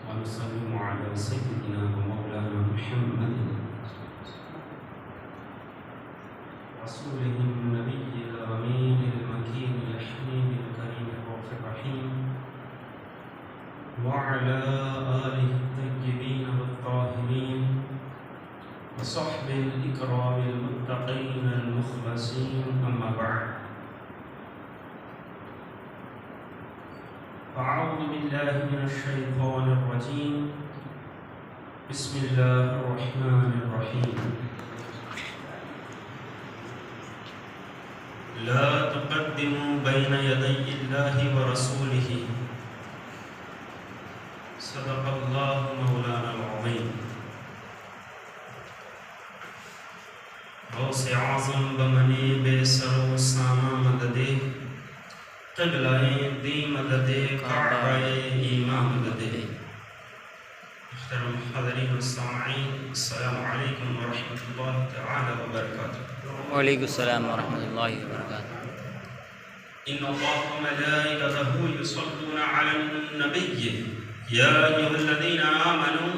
ونسلم على سيدنا ومولانا محمد رسوله النبي الأمين المكين الحنين الكريم الرؤوف الرحيم وعلى آله الطيبين والطاهرين وصحبه الإكرام المتقين المخلصين. أما بعد، أعوذ بالله من الشيطان الرجيم. بسم الله الرحمن الرحيم. لا تقدموا بين يدي الله ورسوله. صدق الله مولانا العظيم. غوث اعظم بمنی بے سر و سامہ مددے، قبلہ دی مددے، کعبہ ایمان مددے. محترم حاضرین و سامعین، السلام علیکم ورحمۃ اللہ تعالی وبرکاتہ. وعلیکم السلام ورحمۃ اللہ وبرکاتہ. ان اللہ وملائکتہ یصلون علی النبی یا ایھا الذین آمنوا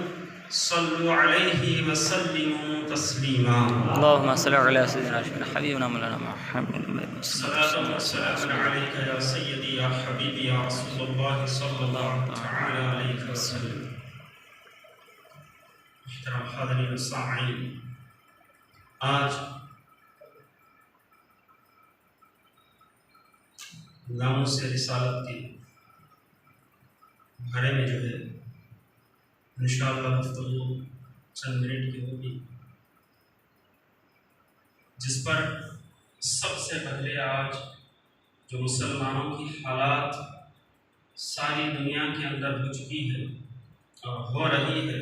صلوا علیہ وسلموا تسلیما. اللهم صل على سيدنا حبيبنا مولانا محمد صلاة وسلام عليك يا سيدي يا حبيبي يا رسول الله صلى الله تعالى عليه وسلم. محترم حاضرین السامعین، آج ناموس رسالت کی بارے میں جو ہے انشاءاللہ گفتگو چند منٹ کی ہوگی، جس پر سب سے پہلے آج جو مسلمانوں کی حالات ساری دنیا کے اندر ہو چکی ہے اور ہو رہی ہے،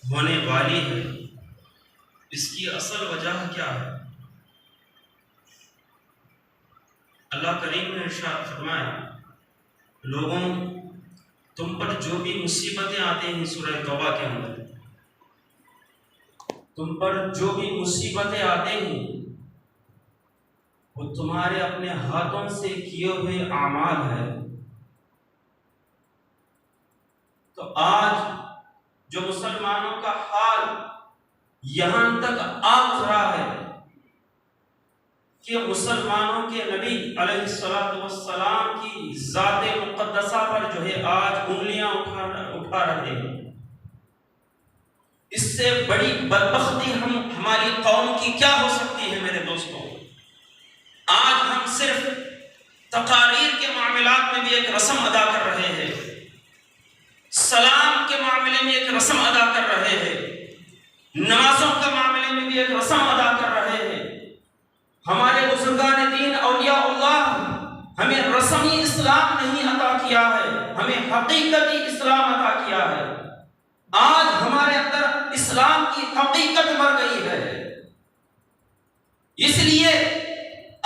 ہونے والی ہے، اس کی اصل وجہ کیا ہے؟ اللہ کریم نے ارشاد فرمایا، لوگوں تم پر جو بھی مصیبتیں آتے ہیں، سورہ توبہ کے اندر تم پر جو بھی مصیبتیں آتے ہیں وہ تمہارے اپنے ہاتھوں سے کیے ہوئے اعمال ہے. تو آج جو مسلمانوں کا حال یہاں تک آ گزرا ہے کہ مسلمانوں کے نبی علیہ السلام کی ذات مقدسہ پر جو ہے آج انگلیاں اٹھا رہے ہیں. اس سے بڑی بدبختی ہماری قوم کی کیا ہو سکتی ہے میرے دوستوں؟ آج ہم صرف تقاریر کے معاملات میں بھی ایک رسم ادا کر رہے ہیں، سلام کے معاملے میں ایک رسم ادا کر رہے ہیں، نمازوں کے معاملے میں بھی ایک رسم ادا کر رہے ہیں. ہمارے بزرگان دین اولیاء اللہ ہمیں رسمی اسلام نہیں عطا کیا ہے، ہمیں حقیقتی اسلام عطا کیا ہے. آج ہمارے اندر اسلام کی حقیقت مر گئی ہے. اس لیے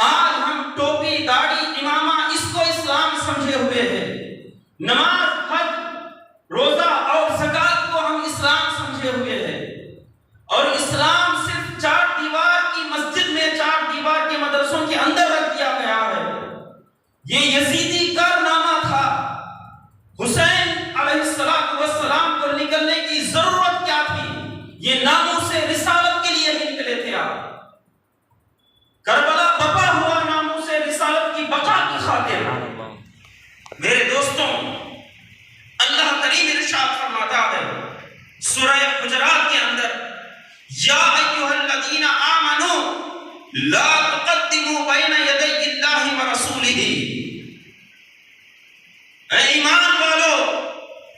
آج ہم ٹوپی، داڑھی، امامہ اس کو اسلام سمجھے ہوئے ہیں. نماز، حج، روزہ اور زکات کو ہم اسلام سمجھے ہوئے ہیں. اور اسلام صرف چار دیوار کی مسجد میں، چار دیوار کے مدرسوں کے اندر رکھ دیا گیا ہے. یہ یزیدی کارنامہ تھا. حسین علیہ السلام کو نکلنے کی ضرورت کیا تھی؟ یہ ناموس رسالت کے لیے ہی نکلے تھے. آپ کربلا بپا ہوا ناموس رسالت کی بقا کی خاطر. میرے دوستوں، اللہ کریم ارشاد فرماتا ہے سورہ حجرات کے اندر، یا ایھا الذین آمنوا لا تقدموا بین یدی اللہ ورسولہ. اے ایمان والو،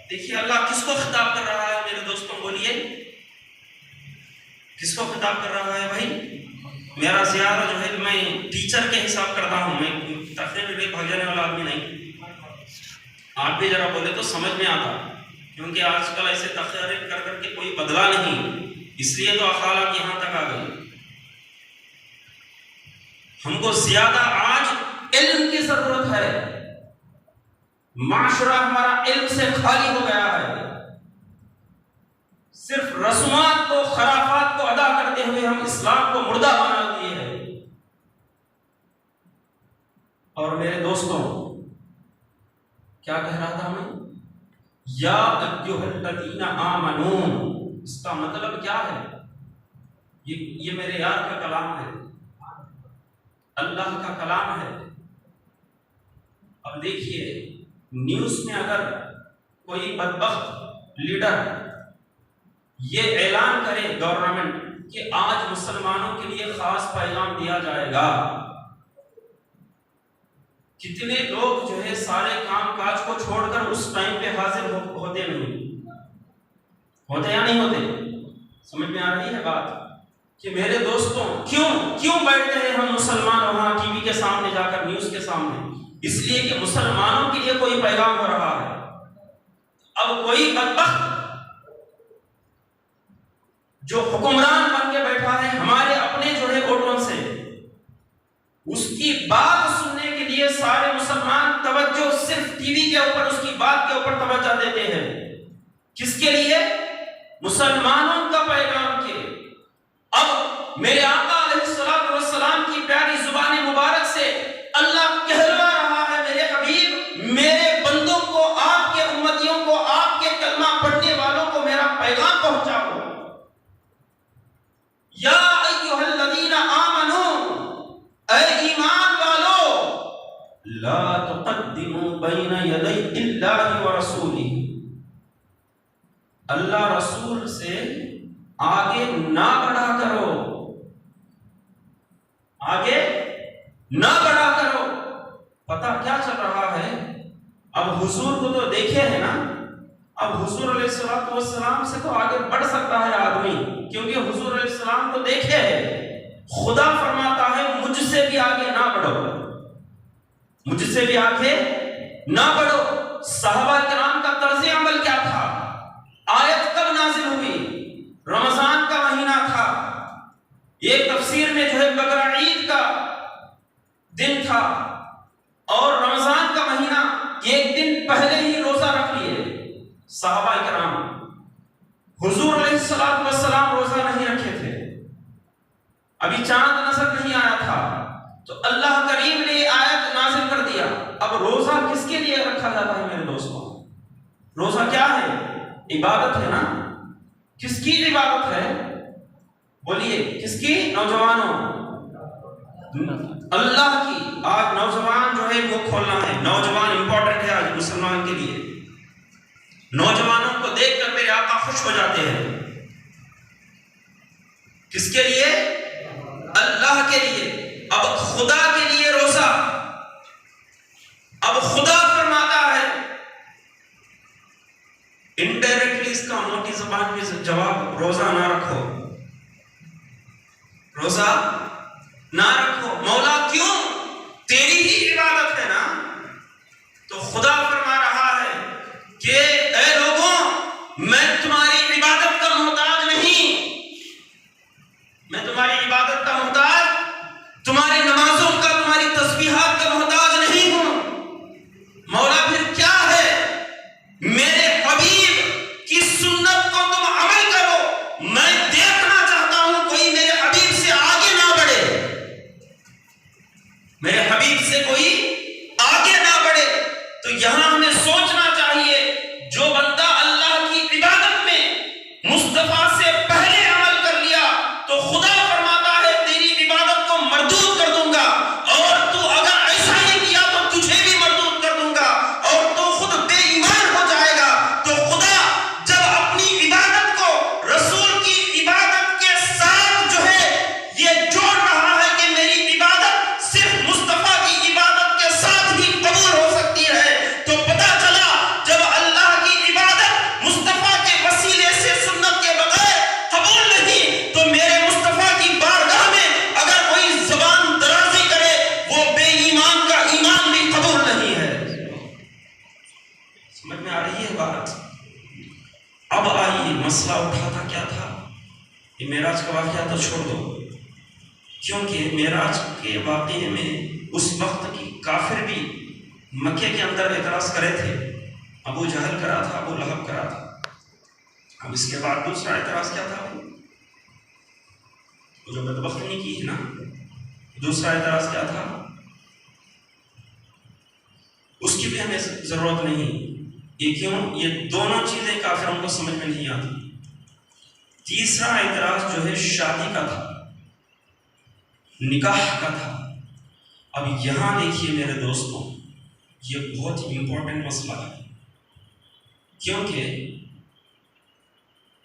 دیکھیے اللہ کس کو خطاب کر رہا ہے میرے دوستوں؟ بولیے کس کو خطاب کر رہا ہے بھائی؟ میرا زیادہ جو ہے میں ٹیچر کے حساب کرتا ہوں، میں تقریر میں بھاگ جانے والا آدمی نہیں. آپ بھی ذرا بولے تو سمجھ میں آتا، کیونکہ آج کل ایسے تقریر کر کر کے کوئی بدلا نہیں، اس لیے تو حالات یہاں تک آ گئی. ہم کو زیادہ آج علم کی ضرورت ہے. معاشرہ ہمارا علم سے خالی ہو گیا ہے، صرف رسومات کو، خرافات کو ادا کرتے ہوئے ہم اسلام کو مردہ بنا دیے ہیں۔ اور میرے دوستوں، کیا کہہ رہا تھا میں؟ یا ایھا الذین آمنو، اس کا مطلب کیا ہے؟ یہ میرے یار کا کلام ہے، اللہ کا کلام ہے۔ اب دیکھیے، نیوز میں اگر کوئی بدبخت لیڈر یہ اعلان کرے گورنمنٹ کہ آج مسلمانوں کے لیے خاص پیغام دیا جائے گا، کتنے لوگ جو ہے سارے کام کاج کو چھوڑ کر اس ٹائم پہ حاضر ہوتے نہیں ہوتے یا نہیں ہوتے؟ سمجھ میں آ رہی ہے بات؟ کہ میرے دوستوں، کیوں بیٹھتے ہیں ہم مسلمان وہاں ٹی وی کے سامنے جا کر، نیوز کے سامنے؟ اس لیے کہ مسلمانوں کے لیے کوئی پیغام ہو رہا ہے۔ اب کوئی بدبخت جو حکمران بن کے بیٹھا ہے ہمارے اپنے جو ہے ووٹوں سے، اس کی بات سننے کے لیے سارے مسلمان توجہ صرف ٹی وی کے اوپر، اس کی بات کے اوپر توجہ دیتے ہیں۔ کس کے لیے؟ مسلمانوں کا پیغام کے۔ اب میرے آقا علیہ الصلوۃ والسلام کی پیاری زبان مبارک سے اللہ کہلوا رہا ہے، میرے حبیب، میرے بندوں کو، آپ کے امتیوں کو، آپ کے کلمہ پڑھنے والوں کو میرا پیغام پہنچاؤ۔ یا ایھا الذین آمنو، اے ایمان والو، لا تقدموا بین یدی اللہ ورسولہ، اللہ رسول سے آگے نہ بڑھا کرو، آگے نہ بڑھا کرو۔ پتہ کیا چل رہا ہے؟ اب حضور کو تو دیکھے ہیں نا، اب حضور علیہ الصلوۃ والسلام سے تو آگے بڑھ سکتا ہے آدمی، کیونکہ حضور علیہ السلام کو دیکھے ہے۔ خدا فرماتا ہے مجھ سے بھی آگے نہ بڑھو، مجھ سے بھی آگے نہ بڑھو۔ صحابہ کرام کا طرز عمل کیا تھا؟ آیت کب نازل ہوئی؟ رمضان کا مہینہ تھا، ایک تفسیر میں جو ہے بقرہ عید کا دن تھا، اور رمضان کا مہینہ ایک دن پہلے ہی روزہ رکھ لیے صحابہ کرام۔ حضور علیہ الصلوۃ والسلام روزہ نہیں رکھے تھے، ابھی چاند نظر نہیں آیا تھا، تو اللہ کریم نے آیت نازل کر دیا۔ اب روزہ کس کے لیے رکھا جاتا ہے میرے دوستوں؟ روزہ کیا ہے؟ عبادت ہے نا۔ کس کی عبادت ہے؟ بولیے کس کی؟ نوجوانوں، اللہ کی۔ آج نوجوان جو ہے وہ کھولنا ہے، نوجوان امپورٹنٹ ہے آج مسلمان کے لیے۔ نوجوانوں کو دیکھ کر میرے آقا خوش ہو جاتے ہیں۔ کس کے لیے؟ اللہ کے لیے۔ اب خدا کے لیے روزہ، اب خدا فرماتا ہے انڈائریکٹلی، اس کا موٹی زبان میں جواب، روزہ نہ رکھو، روزہ نہ رکھو۔ مولا کیوں؟ تیری ہی عبادت ہے نا۔ تو خدا فرما رہا ہے کہ اے لوگوں، میں تمہاری عبادت کا محتاج نہیں، میں تمہاری عبادت کا محتاج، تمہاری نمازوں کا، تمہاری تسبیحات کا محتاج نہیں ہوں۔ مولا پھر کیا ہے؟ میرے حبیب کی سنت کو تم عمل کرو۔ میں دیکھنا چاہتا ہوں کوئی میرے حبیب سے آگے نہ بڑھے، میرے حبیب سے کوئی آگے نہ بڑھے۔ تو یہاں ہمیں سوچنا چاہیے، جو بندہ اللہ کی عبادت میں مصطفیٰ سے پہلے عمل کر لیا تو خدا فرماتا ہے تیری عبادت کو مردود کر دوں گا، اور تو اگر ایسا ہی کیا تو تجھے بھی مردود کر دوں گا، اور تو خود بے ایمان ہو جائے گا۔ تو خدا جب اپنی عبادت کو رسول کی عبادت کے ساتھ جو ہے یہ جوڑ رہا ہے کہ میری عبادت صرف مصطفیٰ کی عبادت کے ساتھ ہی قبول ہو سکتی ہے، تو پتہ چلا جب اللہ کی عبادت مصطفیٰ کے وسیلے سے سنت کے بغیر قبول نہیں، تو میرے مصطفیٰ کی بارگاہ میں اگر کوئی زبان درازی کرے وہ بے ایمان کا ایمان بھی قبول نہیں ہے۔ سمجھ میں آ رہی ہے بات؟ اب آئیے، مسئلہ اٹھا تھا کیا تھا؟ یہ معراج کا واقعہ تو چھوڑ دو، کیونکہ معراج کے واقعے میں اس وقت کی کافر بھی مکے کے اندر اعتراض کرے تھے، ابو جہل کرا تھا، ابو لہب کرا تھا. اب اس کے بعد دوسرا اعتراض کیا تھا؟ وہ جو بدبختی کی ہے نا، دوسرا اعتراض کیا تھا؟ اس کی بھی ہمیں ضرورت نہیں. یہ کیوں؟ یہ دونوں چیزیں کافروں کو سمجھ میں نہیں آتی. تیسرا اعتراض جو ہے شادی کا تھا، نکاح کا تھا. اب یہاں دیکھیے میرے دوستوں، یہ بہت ہی امپورٹنٹ مسئلہ ہے، کیونکہ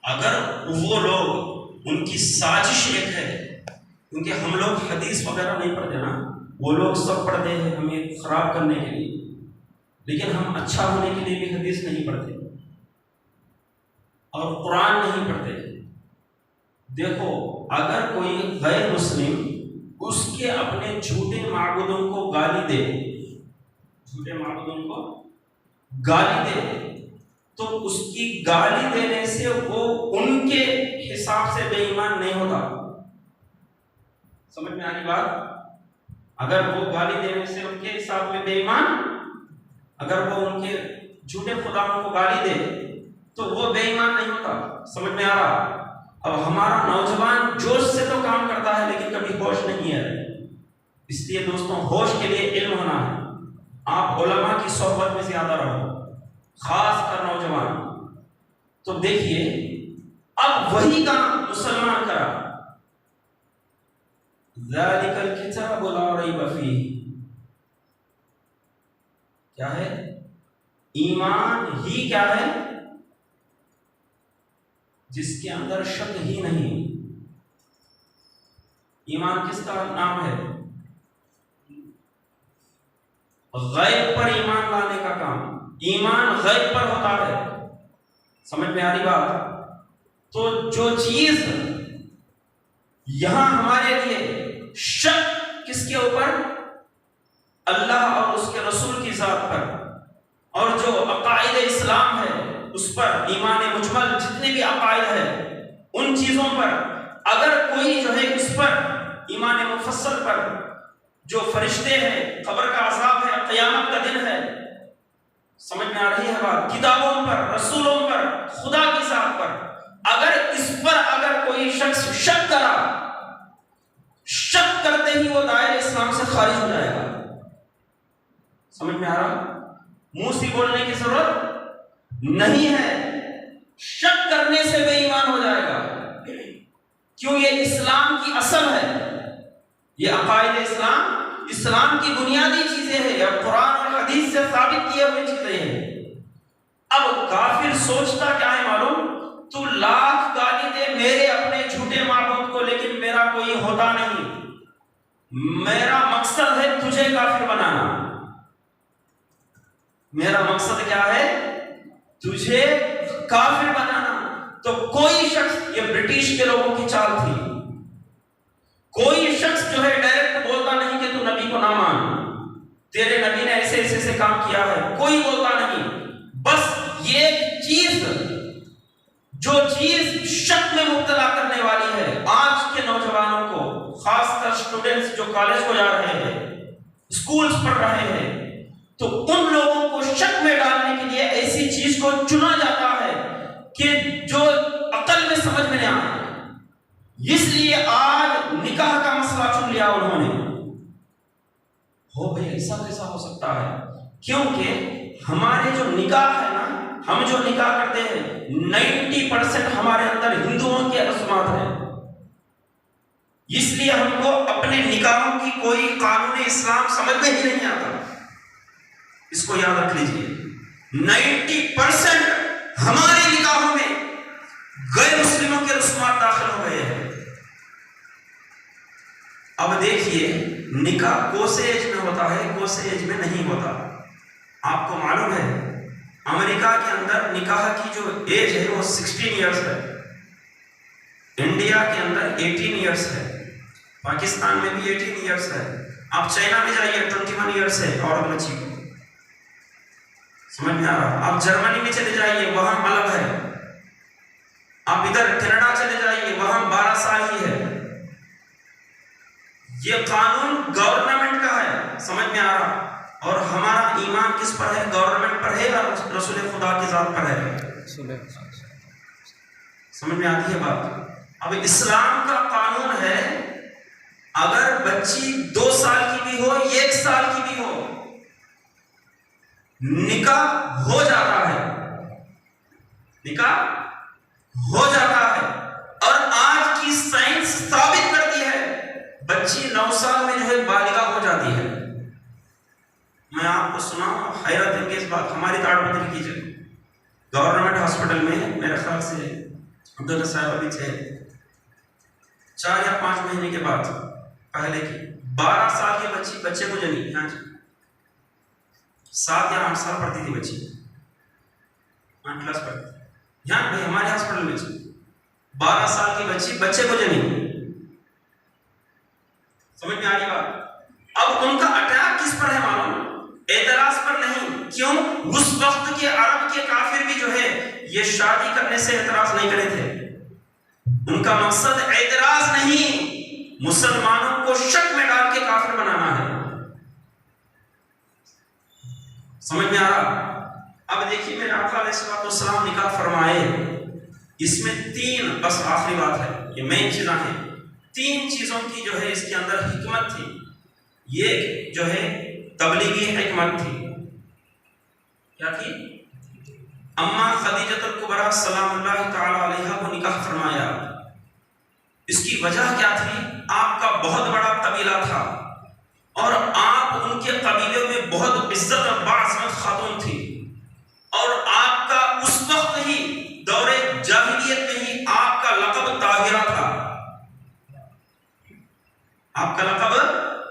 اگر وہ لوگ، ان کی سازش ایک ہے، کیونکہ ہم لوگ حدیث وغیرہ نہیں پڑھتے نا، وہ لوگ سب پڑھتے ہیں ہمیں خراب کرنے کے لیے، لیکن ہم اچھا ہونے کے لیے بھی حدیث نہیں پڑھتے اور قرآن نہیں پڑھتے. دیکھو، اگر کوئی غیر مسلم اس کے اپنے جھوٹے معبودوں کو گالی دے، جھوٹے معبودوں کو گالی دے، تو اس کی گالی دینے سے وہ ان کے حساب سے بے ایمان نہیں ہوتا. سمجھ میں آنی بات؟ اگر وہ گالی دینے سے ان کے حساب میں بے ایمان، اگر وہ ان کے جھوٹے خداؤں کو گالی دے تو وہ بے ایمان نہیں ہوتا. سمجھ میں آ رہا؟ اب ہمارا نوجوان جوش سے تو کام کرتا ہے لیکن کبھی ہوش نہیں ہے. اس لیے دوستوں، ہوش کے لیے علم ہونا ہے. آپ علماء کی صحبت میں زیادہ رہو، خاص کر نوجوان. تو دیکھیے، اب وہی کام مسلمان کرا، ذالک الکتاب لا ریب فیہ. کیا ہے؟ ایمان ہی کیا ہے؟ جس کے اندر شک ہی نہیں. ایمان کس کا نام ہے؟ غیب پر ایمان لانے کا کام. ایمان غیب پر ہوتا ہے. سمجھ میں آ رہی بات؟ تو جو چیز یہاں ہمارے لیے شک کس کے اوپر؟ اللہ اور اس کے رسول کی ذات پر، اور جو عقائد اسلام ہے اس پر، ایمان مجمل جتنے بھی عقائد ہے ان چیزوں پر. اگر کوئی جو ہے اس پر، ایمان مفصل پر، جو فرشتے ہیں، قبر کا عذاب ہے، قیامت کا دن ہے، سمجھ میں آ رہی ہے بات؟ کتابوں پر، رسولوں پر، خدا کی ذات پر، اگر اس پر اگر کوئی شخص شک کرا، شک کرتے ہی وہ دائرہ اسلام سے خارج ہو جائے گا. سمجھ میں آ رہا؟ منہ سے بولنے کی ضرورت نہیں ہے، شک کرنے سے بے ایمان ہو جائے گا. کیوں؟ یہ اسلام کی اصل ہے. یہ عقائد اسلام کی بنیادی چیزیں ہیں، یا قرآن اور حدیث سے ثابت کیے ہوئے چیزیں ہیں. اب کافر سوچتا کیا ہے معلوم؟ تو لاکھ گالی دے میرے اپنے جھوٹے معبود کو، لیکن میرا کوئی ہوتا نہیں. میرا مقصد ہے تجھے کافر بنانا. میرا مقصد کیا ہے؟ تجھے کافر بنانا. تو کوئی شخص، یہ برٹش کے لوگوں کی چال تھی، کوئی شخص جو ہے ڈائریکٹ بولتا نہیں کہ تو نبی کو نہ مان، تیرے نبی نے ایسے ایسے سے کام کیا ہے. کوئی بولتا نہیں. بس یہ چیز، جو چیز شک میں مبتلا کرنے والی ہے آج کے نوجوانوں کو، خاص کر اسٹوڈنٹس جو کالج کو جا رہے ہیں، اسکولز پڑھ رہے ہیں، تو ان لوگوں کو شک میں ڈالنے کے لیے ایسی چیز کو چنا جاتا ہے کہ جو عقل میں سمجھ میں نہیں آتا. اس لیے آج نکاح کا مسئلہ چن لیا انہوں نے. ہو بھائی، ایسا کیسا ہو سکتا ہے؟ کیونکہ ہمارے جو نکاح ہے نا، ہم جو نکاح کرتے ہیں 90% ہمارے اندر ہندوؤں کے رسومات ہیں. اس لیے ہم کو اپنے نکاحوں کی کوئی قانون اسلام سمجھ میں ہی نہیں آتا. اس کو یاد رکھ لیجیے، 90% ہمارے نکاحوں میں غیر مسلموں کے رسومات داخل ہو گئے ہیں. اب دیکھیے، نکاح کوسے ایج میں ہوتا ہے، کوسے ایج میں نہیں ہوتا. آپ کو معلوم ہے امریکہ کے اندر نکاح کی جو ایج ہے وہ 16 ایئرس ہے. انڈیا کے اندر 18 ایئرس ہے. پاکستان میں بھی 18 ایئرس ہے. آپ چائنا میں جائیے 21 ایئرس ہے عورت بچی کو. سمجھ میں آ رہا؟ آپ جرمنی میں چلے جائیے، وہاں الگ ہے. آپ ادھر کینیڈا چلے جائیے، وہاں 12 سال ہی ہے. یہ قانون گورنمنٹ کا ہے. سمجھ میں آ رہا؟ اور ہمارا ایمان کس پر ہے؟ گورنمنٹ پر ہے یا رسول خدا کی ذات پر ہے؟ سمجھ میں آتی ہے بات؟ اب اسلام کا قانون ہے اگر بچی 2 سال کی بھی ہو 1 سال کی بھی ہو نکاح ہو جاتا ہے، نکاح ہو جاتا ہے۔ اور آج کی سائنس ثابت کرتی ہے بچی 9 سال میں جو ہے بالغہ ہو جاتی ہے۔ میں آپ کو سناؤں حیرت انگیز بات، ہماری تاڑ بدل کیجیے۔ گورنمنٹ ہاسپٹل میں میرے خیال سے عبداللہ صاحب ابھی تھے 4 یا 5 مہینے کے بعد پہلے کی 12 سال کی بچے کو جنی، ہاں جی 7 یا 8 سال پڑھتی تھی بچی، 8 کلاس پڑھتی تھی یہاں بھائی ہمارے ہاسپٹل میں 12 سال کی بچے کو جنی۔ سمجھ میں آ رہی بات؟ اب ان کا اٹیک کس پر ہے معلوم؟ اعتراض پر نہیں۔ کیوں؟ اس وقت کے عرب کے کافر بھی جو ہے یہ شادی کرنے سے اعتراض نہیں کرے تھے، ان کا مقصد اعتراض نہیں، مسلمانوں کو شک میں ڈال کے کافر بنانا ہے۔ سمجھ میں آ رہا؟ اب دیکھیے میرے آقا علیہ الصلوۃ والسلام نکاح فرمائے، اس میں 3 بس آخری بات ہے، یہ مین چیزاں ہیں، 3 چیزوں کی جو ہے اس کے اندر حکمت تھی۔ یہ جو ہے تبلیغی حکمت تھی، کیا تھی؟ اما خدیجہ الکبریٰ سلام اللہ تعالی علیہا کو نکاح فرمایا، اس کی وجہ کیا تھی؟ آپ کا بہت بڑا قبیلہ تھا اور آپ ان کے قبیلے میں بہت عزت اور باعظمت خاتون تھی، اور آپ کا اس وقت ہی دور جاہلیت میں ہی آپ کا لقب طاہرہ تھا، آپ کا لقب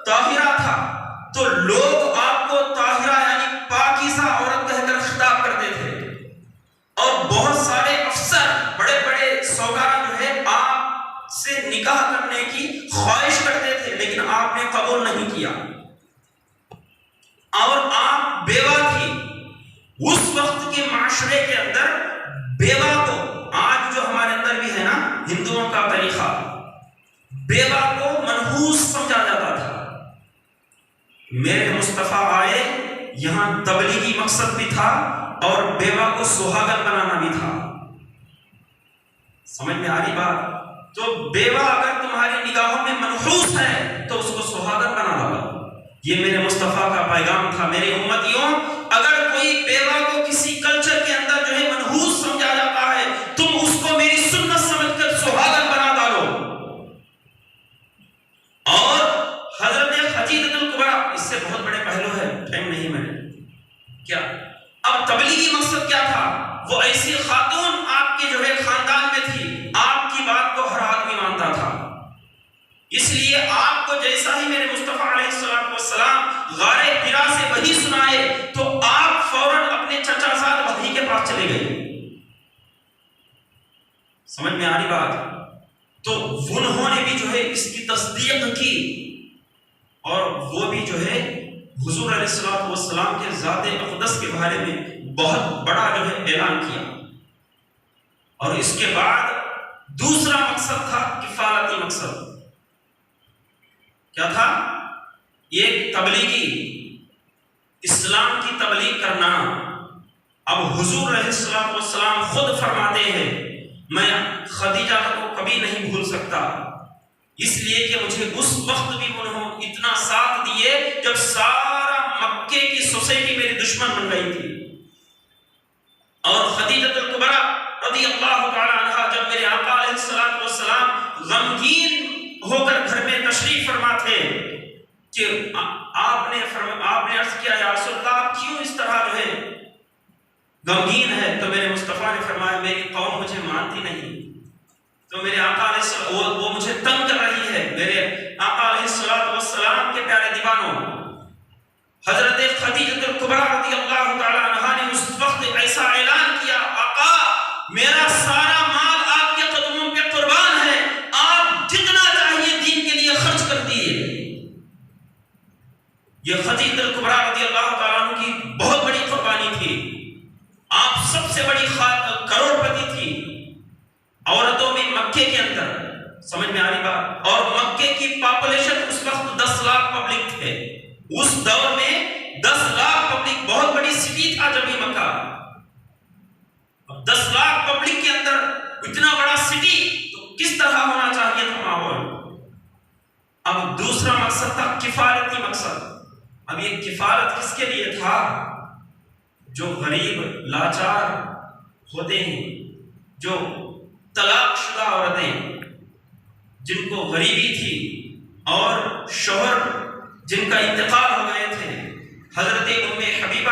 طاہرہ تھا، تو لوگ آپ کو طاہرہ یعنی پاکیزہ عورت کہہ کر خطاب کرتے تھے، اور بہت سارے افسر بڑے بڑے سوگار جو ہے آپ سے نکاح کرنے کی خواہش کرتے تھے، لیکن آپ نے قبول نہیں کیا، اور آپ بیوہ تھی۔ اس وقت کے معاشرے کے اندر بیوہ کو، آج جو ہمارے اندر بھی ہے نا ہندوؤں کا طریقہ، بیوہ کو منحوس سمجھا جاتا تھا۔ میرے مصطفیٰ آئے، یہاں تبلیغی مقصد بھی تھا اور بیوہ کو سہاگن بنانا بھی تھا۔ سمجھ میں آ رہی بات؟ تو بیوہ اگر تمہاری نگاہوں میں منحوس ہے تو اس کو سہاگن بنا ڈالو، یہ میرے مصطفیٰ کا پیغام تھا۔ میرے امتیوں، اگر کوئی بیوہ کو کسی کلچر کے اندر جو ہے منحوس سمجھا جاتا ہے، تم اس کو میری سنت سمجھ کر سہاگن بنا ڈالو۔ اور حضرت خدیجہ الکبریٰ، اس سے بہت بڑے پہلو ہے، ٹائم نہیں میں کیا، اب تبلیغی مقصد کیا تھا؟ وہ ایسی خاتون آپ کے جو ہے خاندان میں تھی، آپ کی بات کو ہر آدمی مانتا تھا، اس لیے آپ کو جیسا ہی میرے مصطفیٰ علیہ السلام غار حرا سے وحی سنائے تو آپ فوراً اپنے چچا زاد وحی کے پاس چلے گئے۔ سمجھ میں آ رہی بات؟ تو انہوں نے بھی جو ہے اس کی تصدیق کی، اور وہ بھی جو ہے حضور علیہ الصلوۃ والسلام کے ذات اقدس کے بارے میں بہت بڑا جو ہے اعلان کیا۔ اور اس کے بعد دوسرا مقصد تھا کفالتی مقصد، کیا تھا؟ ایک تبلیغی، اسلام کی تبلیغ کرنا۔ اب حضور علیہ الصلوۃ والسلام خود فرماتے ہیں میں خدیجہ کو کبھی نہیں بھول سکتا، اس لیے کہ مجھے اس وقت بھی انہوں اتنا ساتھ دیے جب سارا مکے کی سوسائٹی میری دشمن بن گئی تھی۔ اور خدیجہ الکبریٰ رضی اللہ تعالی عنہا جب میرے آقا علیہ الصلوۃ والسلام غمگین ہو کر گھر میں تشریف فرما تھے کہ آپ نے عرض کیا یا رسول اللہ کیوں اس طرح جو ہے غمگین ہے؟ تو میرے مصطفیٰ نے فرمایا میری قوم مجھے مانتی نہیں، تو میرے آقا علیہ السلام وہ مجھے تنگ کر رہی ہے۔ میرے آقا علیہ الصلوۃ والسلام کے پیارے دیوانوں، حضرت خدیجہ الکبریٰ رضی اللہ تعالی عنہا نے اس وقت ایسا اعلان کیا آقا میرا سارا مال آپ کے قدموں پہ قربان ہے، آپ جتنا چاہیے دین کے لیے خرچ کر دیے۔ یہ خدیجہ الکبریٰ رضی اللہ تعالیٰ عنہ کی بہت بڑی قربانی تھی، آپ سب سے بڑی کروڑ پتی تھی عورتوں میں مکے کے اندر۔ سمجھ میں آ رہی بات؟ اور مکے کی پاپولیشن اس وقت 10 لاکھ پبلک تھے، اس دور میں 10 تھا جب یہ مکہ، اب 10 لاکھ پبلک کے اندر اتنا بڑا سٹی، تو کس طرح ہونا چاہیے تھا ماحول۔ اب دوسرا مقصد تھا کفالتی مقصد۔ اب یہ کفالت کس کے لیے تھا؟ جو غریب لاچار ہوتے ہیں، جو طلاق شدہ عورتیں جن کو غریبی تھی اور شوہر جن کا انتقال ہو گئے تھے، حضرت ام حبیبہ